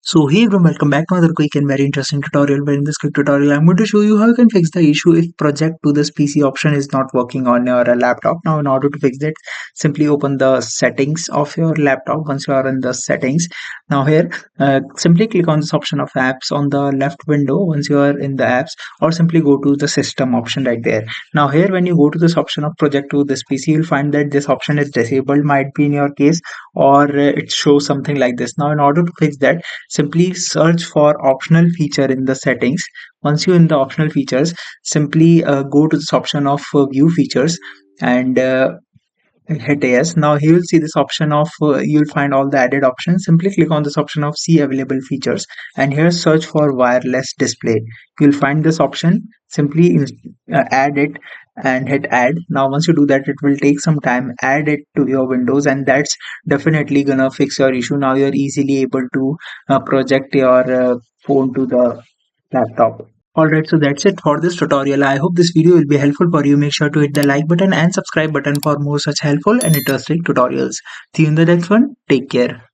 So hey everyone, welcome back to another quick and very interesting tutorial. Where in this quick tutorial, I'm going to show you how you can fix the issue if project to this PC option is not working on your laptop. Now, in order to fix that, simply open the settings of your laptop. Once you are in the settings, now here, simply click on this option of apps on the left window. Once you are in the apps, or simply go to the system option right there. Now here, when you go to this option of project to this PC, you'll find that this option is disabled. Might be in your case, or it shows something like this. Now, in order to fix that, simply search for optional feature in the settings. Once you're in the optional features, simply go to this option of view features and hit yes. Now here you'll see this option of you'll find all the added options. Simply click on this option of see available features and here search for wireless display. You'll find this option. Simply add it and hit add. Now once you do that, it will take some time. Add it to your windows and that's definitely gonna fix your issue. Now you're easily able to project your phone to the laptop. Alright, so that's it for this tutorial. I hope this video will be helpful for you. Make sure to hit the like button and subscribe button for more such helpful and interesting tutorials. See you in the next one. Take care.